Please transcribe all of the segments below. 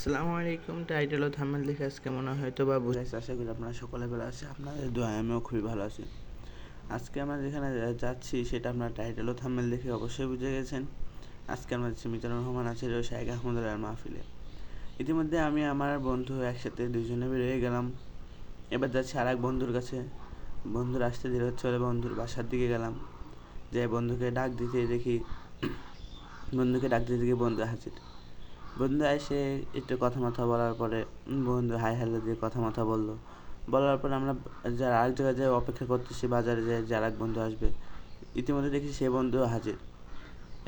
আসসালামু আলাইকুম। টাইটেল ও থাম্বনেল দেখে আজকে মনে হয় হয়তো বা বুঝাইছে। আশা করি আপনারা সকলে ভালো আছে। আপনাদের দোয়ায় আমিও খুবই ভালো আছি। আজকে আমরা যেখানে যাচ্ছি সেটা আপনারা টাইটেল ও থাম্বনেল দেখে অবশ্যই বুঝে গেছেন। আজকে আমরা যাচ্ছি মিজানুর রহমান আচার্য ও শাইখ আহমদুল্লাহর মাহফিলে। ইতিমধ্যে আমি আমার বন্ধু একসাথে দুজনে বেরিয়ে গেলাম। এবার যাচ্ছি আর এক বন্ধুর কাছে। বন্ধুর আসতে দেরি হচ্ছে বলে বন্ধুর বাসার দিকে গেলাম। যে বন্ধুকে ডাক দিতে দেখি বন্ধু হাজির। বন্ধু এসে একটু কথা বলার পরে বন্ধু হাই হ্যালো দিয়ে কথা বললো। বলার পর আমরা যারা আরেক জায়গায় যাই অপেক্ষা করতেছি বাজারে যায় যে আরেক বন্ধু আসবে। ইতিমধ্যে দেখি সে বন্ধু হাজির।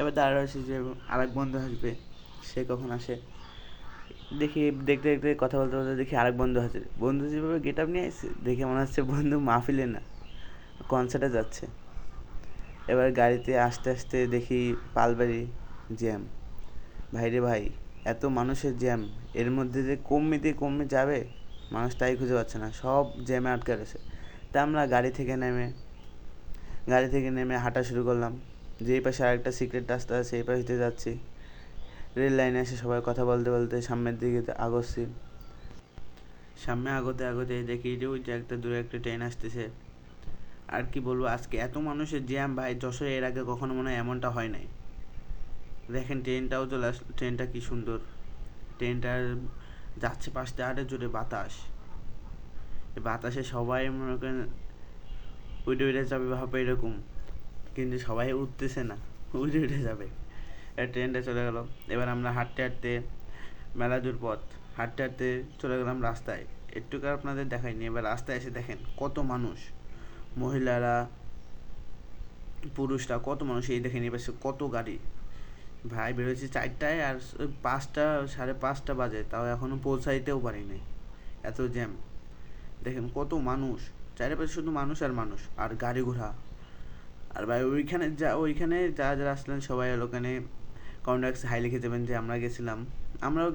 এবার দাঁড়া রয়েছে যে আরেক বন্ধু আসবে, সে কখন আসে। দেখি দেখতে দেখতে কথা বলতে বলতে দেখি আরেক বন্ধু হাজির। বন্ধু যেভাবে গেট আপ নিয়ে আসছে দেখে মনে হচ্ছে বন্ধু মাহফিলে না, কনসার্টে যাচ্ছে। এবার গাড়িতে আস্তে আস্তে দেখি পালবাড়ি জ্যাম। ভাইরে ভাই, এত মানুষের জ্যাম, এর মধ্যে যে কমে যাবে মানুষ তাই খুঁজে পাচ্ছে না, সব জ্যামে আটকে রয়েছে। তা আমরা গাড়ি থেকে নেমে হাঁটা শুরু করলাম। যেই পাশে আরেকটা সিক্রেট রাস্তা আছে সেই পাশ দিয়ে যাচ্ছি। রেল লাইনে এসে সবাই কথা বলতে বলতে সামনের দিকে আগোচ্ছি। সামনে আগোতে দেখি যে ওই যে একটা দূরে একটা ট্রেন আসতেছে। আর কি বলবো, আজকে এত মানুষের জ্যাম ভাই, যশোরে এর আগে কখনো মনে হয় এমনটা হয় নাই। দেখেন ট্রেনটাও চলে আসলো, ট্রেনটা কি সুন্দর। ট্রেনটার যাচ্ছে পাশ দিয়ে আরে জোরে বাতাস। এই বাতাসে সবাই মনে করেন উইডে যাবে ভাবে এরকম, কিন্তু সবাই উঠতেছে না, উইডে যাবে। ট্রেনটা চলে গেল। এবার আমরা হাঁটতে মেলা দূর পথ হাঁটতে চলে গেলাম রাস্তায়। একটুকু আপনাদের দেখাইনি। এবার রাস্তায় এসে দেখেন কত মানুষ, মহিলারা, পুরুষরা, কত মানুষ। এই দেখেন এবার কত গাড়ি। ভাই বেরোচ্ছি 4টায় আর 5টা 5:30 বাজে, তাও এখনও পৌঁছাইতেও পারিনি, এত জ্যাম। দেখেন কত মানুষ, চারিপাশে শুধু মানুষ আর মানুষ আর গাড়ি ঘোড়া। আর ভাই ওইখানে যারা আসলেন সবাই ওখানে কমেন্ট হাই লিখে দেবেন যে আমরাও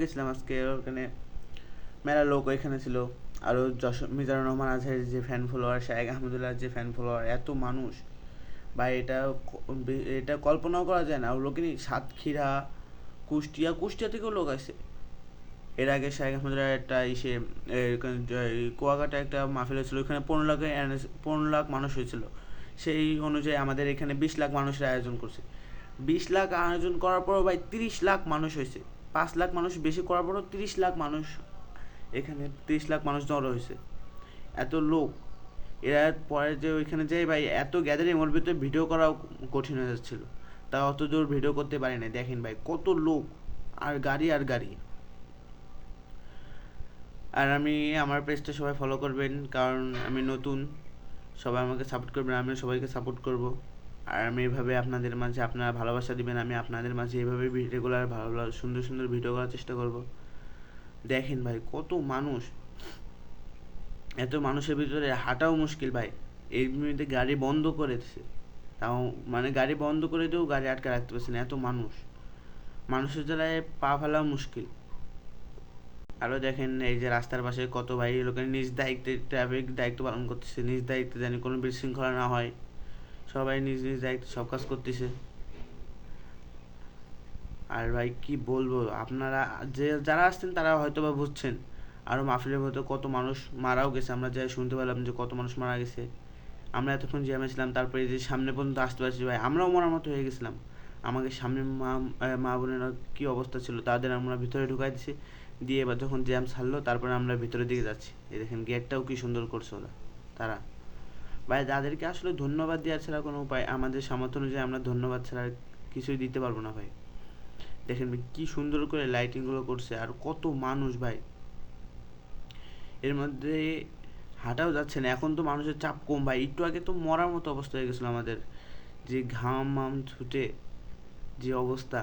গেছিলাম আজকে। ওখানে মেলা লোক ওইখানে ছিল। আরও মিজানুর রহমান আজহারের যে ফ্যান ফলোয়ার, শাইখ আহমদুল্লাহর যে ফ্যান ফলোয়ার, এত মানুষ ভাই, এটা কল্পনাও করা যায় না। ওগুলো কি সাতক্ষীরা, কুষ্টিয়া থেকেও লোক আসে। এর আগে শাইখ আহমদুল্লাহর একটা কুয়াকাটা একটা মাহফিল হয়েছিল, ওইখানে 15 লাখ মানুষ হয়েছিল। সেই অনুযায়ী আমাদের এখানে 20 লাখ মানুষের আয়োজন করছে। 20 লাখ আয়োজন করার পরও ভাই 30 লাখ মানুষ হয়েছে। 5 লাখ মানুষ বেশি করার পরও 30 লাখ মানুষ, এখানে 30 লাখ মানুষ জড়ো হয়েছে। এত লোক, এরা পরে যে ওইখানে যাই ভাই, এত গ্যাদারিং, ওর ভিতরে ভিডিও করাও কঠিন হয়ে যাচ্ছিলো। তা অত দূর ভিডিও করতে পারি না। দেখেন ভাই কত লোক, আর গাড়ি। আর আমার পেজটা সবাই ফলো করবেন, কারণ আমি নতুন। সবাই আমাকে সাপোর্ট করবেন, আমিও সবাইকে সাপোর্ট করব। আর আমি এভাবে আপনাদের মাঝে আপনারা ভালোবাসা দিবেন, আমি আপনাদের মাঝে এভাবে রেগুলার ভালো সুন্দর সুন্দর ভিডিও করার চেষ্টা করব। দেখেন ভাই কত মানুষ, এত মানুষের ভিতরে হাঁটাও মুশকিল ভাই। এই মিনিটে গাড়ি বন্ধ করেছে, তাও মানে গাড়ি বন্ধ করে দিয়েও গাড়ি আটকে রাখতে পারছে না, এত মানুষের জ্বালায় পা ফেলাও মুশকিল। আরও দেখেন এই যে রাস্তার পাশে কত ভাই লোকের নিজ দায়িত্বে ট্রাফিক দায়িত্ব পালন করতেছে, নিজ দায়িত্বে জানি কোনো বিশৃঙ্খলা না হয়, সবাই নিজ নিজ দায়িত্বে সব কাজ করতেছে। আর ভাই কি বলবো, আপনারা যারা আসছেন তারা হয়তো বা বুঝছেন। আরও মাহফিলের মধ্যে কত মানুষ মারাও গেছে, আমরা যাই শুনতে পেলাম যে কত মানুষ মারা গেছে। আমরা এতক্ষণ জ্যামে ছিলাম, তারপরে যে সামনে পর্যন্ত আসতে পারছি ভাই, আমরাও মরার মতো হয়ে গেছিলাম। আমাকে সামনে মা বোনেরা কী অবস্থা ছিল, তাদের আমরা ভিতরে ঢুকাই দিছি। দিয়ে এবার যখন জ্যাম ছাড়লো তারপরে আমরা ভিতরের দিকে যাচ্ছি। এই দেখেন গেটটাও কি সুন্দর করছে তারা। ভাই তাদেরকে আসলে ধন্যবাদ দেওয়া ছাড়া কোনো উপায়, আমাদের সামর্থ্য অনুযায়ী আমরা ধন্যবাদ ছাড়া কিছুই দিতে পারবো না ভাই। দেখেন ভাই কী সুন্দর করে লাইটিংগুলো করছে, আর কত মানুষ ভাই। এর মধ্যে হাঁটাও যাচ্ছে না, এখন তো মানুষের চাপ কম ভাই। একটু আগে তো মরার মতো অবস্থা হয়ে গেছিলো আমাদের, যে ঘাম ছুটে যে অবস্থা।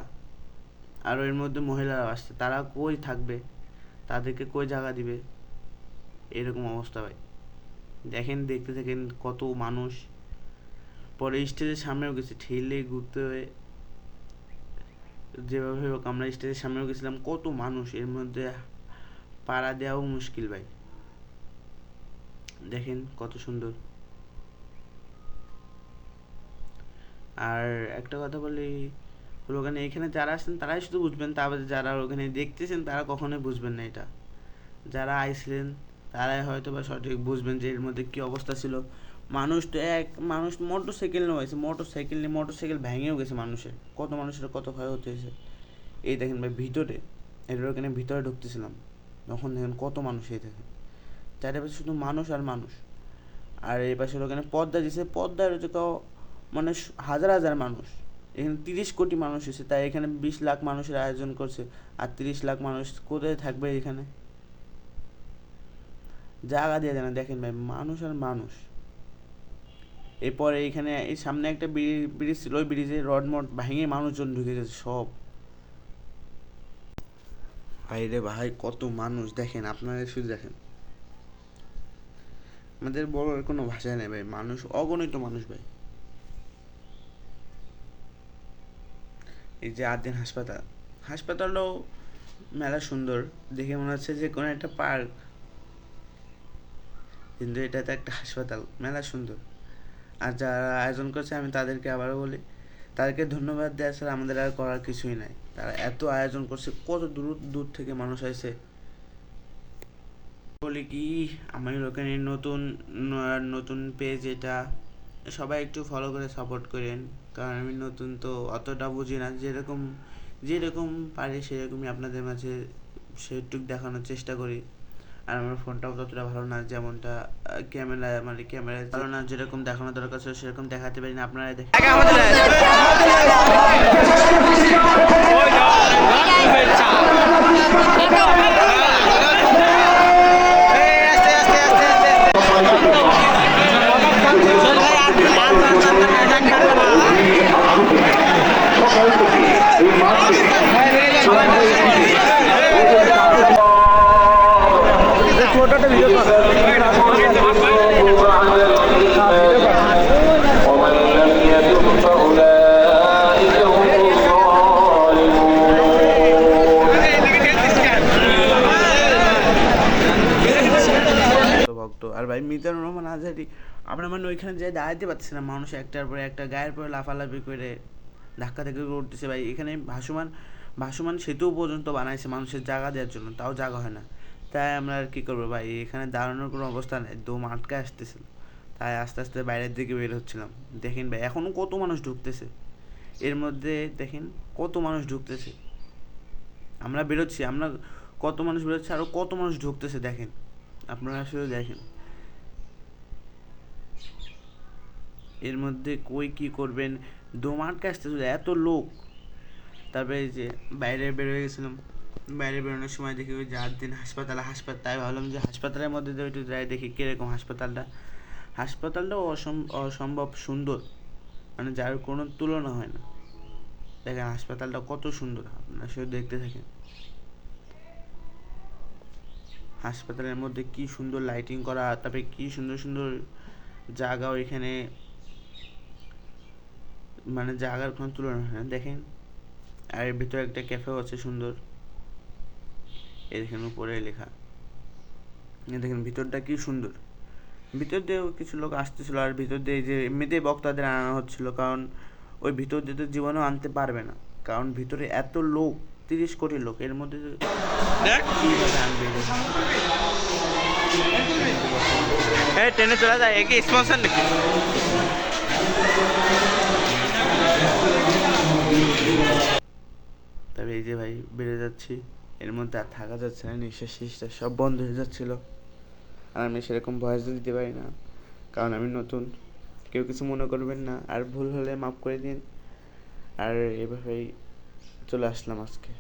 আর এর মধ্যে মহিলারা আসছে, তারা কই থাকবে, তাদেরকে কই জায়গা দিবে, এরকম অবস্থা ভাই। দেখতে থাকেন কত মানুষ। পরে স্টেজের সামনেও গেছি ঠেলে ঘুরতে হয়ে, যেভাবে হোক আমরা স্টেজের সামনেও গেছিলাম। কত মানুষ, এর মধ্যে পাড়া দেওয়াও মুশকিল ভাই। দেখেন কত সুন্দর। আর একটা কথা বলি, ওখানে এখানে যারা আসছেন তারাই শুধু বুঝবেন, তারপরে যারা ওখানে দেখতেছেন তারা কখনোই বুঝবেন না এটা। যারা আইছিলেন তারাই হয়তো বা সঠিক বুঝবেন যে এর মধ্যে কী অবস্থা ছিল। মানুষ তো মানুষ মোটর সাইকেল নিয়ে হয়েছে, মোটর সাইকেল ভেঙেও গেছে মানুষের, কত মানুষের কত ক্ষয় হতে হয়েছে। এই দেখেন ভাই ভিতরে, এটার ওখানে ভিতরে ঢুকতেছিলাম তখন দেখেন কত মানুষ, এই দেখেন চারিপাশে শুধু মানুষ আর মানুষ। আর এই পাশে ওখানে পদ্মা দিছে, পদ্মার হচ্ছে তাও মানে হাজার হাজার মানুষ, এখানে 30 কোটি মানুষ এসেছে, তাই এখানে 20 লাখ মানুষের আয়োজন করছে। আর 30 লাখ মানুষ কোথায় থাকবে এখানে, জায়গা দিয়ে দেয় না। দেখেন ভাই মানুষ আর মানুষ। এরপরে এইখানে এই সামনে একটা ব্রিজ ছিল, ওই ব্রিজে রড মড ভেঙে মানুষজন ঢুকে গেছে সব। ভাই রে ভাই কত মানুষ, দেখেন আপনারা শুধু দেখেন, আমাদের বলার কোনো ভাষা নেই ভাই, মানুষ অগণিত মানুষ ভাই। এই যে আদিন হাসপাতাল, হাসপাতালটাও মেলা সুন্দর, দেখে মনে হচ্ছে যে কোনো একটা পার্ক, কিন্তু এটা তো একটা হাসপাতাল, মেলা সুন্দর। আর যারা আয়োজন করছে আমি তাদেরকে আবারও বলি, তাদেরকে ধন্যবাদ দেওয়া ছাড়া আমাদের আর করার কিছুই নাই। তারা এত আয়োজন করছে, কত দূর দূর থেকে মানুষ আসে। বলি কি, আমি ওখানে নতুন নতুন পেজ, এটা সবাই একটু ফলো করে সাপোর্ট করেন, কারণ আমি নতুন তো অতটা বুঝি না, যেরকম যেরকম পারি সেরকমই আপনাদের মাঝে সেটুক দেখানোর চেষ্টা করি। আর আমার ফোনটাও ততটা ভালো না, যেমনটা ক্যামেরা মানে ক্যামেরা ভালো না, যেরকম দেখানো দরকার ছিল সেরকম দেখাতে পারি না। আপনারা দেখেন ভক্ত। আর ভাই মিজানুর রহমান আজহারি, আমরা মানে ওইখানে যাই দাঁড়াইতে পারছি না, মানুষ একটার পরে একটা গায়ের পরে লাফালাফি করে ধাক্কা ধাক্কি করতেছে ভাই। এখানে ভাসমান সেতু পর্যন্ত বানাইছে মানুষের জায়গা দেওয়ার জন্য, তাও জায়গা হয় না। তাই আমরা আর কী করবো ভাই, এখানে দাঁড়ানোর কোনো অবস্থা নেই, দম আটকে আসতেছিল, তাই আস্তে আস্তে বাইরের দিকে বের হচ্ছিলাম। দেখেন ভাই এখনও কত মানুষ ঢুকতেছে, এর মধ্যে দেখেন কত মানুষ ঢুকতেছে। আমরা বেরোচ্ছি, আমরা কত মানুষ বেরোচ্ছে, আরও কত মানুষ ঢুকতেছে দেখেন, আপনারা শুধু দেখেন। এর মধ্যে কই কী করবেন, দম আটকে আসতেছিল এত লোক। তারপরে এই যে বাইরে বেরোয় গেছিলাম, বাইরে বেরোনোর সময় দেখি ওই যে দিন হাসপাতাল, তাই ভাবলাম যে হাসপাতালের মধ্যে দিয়ে একটু যাই দেখি কীরকম হাসপাতালটাও অসম্ভব সুন্দর, মানে যার কোনো তুলনা হয় না। দেখেন হাসপাতালটা কত সুন্দর, আপনারা শুধু দেখতে থাকেন। হাসপাতালের মধ্যে কি সুন্দর লাইটিং করা, তারপরে কি সুন্দর সুন্দর জায়গা ওইখানে, মানে জায়গার কোনো তুলনা হয় না। দেখেন আর এর ভিতরে একটা ক্যাফেও আছে সুন্দর, এখানে উপরে লেখা। দেখেন ভিতরটা কি সুন্দর, ভিতর দিয়েও কিছু লোক আসতেছিল, আর ভিতর দিয়ে যে এমনিতেই বক্তাদের আনা হচ্ছিল, কারণ ওই ভিতর দিয়ে তো জীবনেও আনতে পারবে না, কারণ ভিতরে এত লোক, 30 কোটি লোক, এর মধ্যে কীভাবে আনবে। ট্রেনে চলে যায়, একে স্পন্সর নাকি? তবে এই যে ভাই বেড়ে যাচ্ছি, এর মধ্যে আর থাকা যাচ্ছে না, নিঃশ্বাস সব বন্ধ হয়ে যাচ্ছিল। আর আমি সেরকম ভয়েস দিতে পারি না, কারণ আমি নতুন, কেউ কিছু মনে করবেন না, আর ভুল হলে মাফ করে দিন। আর এভাবেই চলে আসলাম আজকে।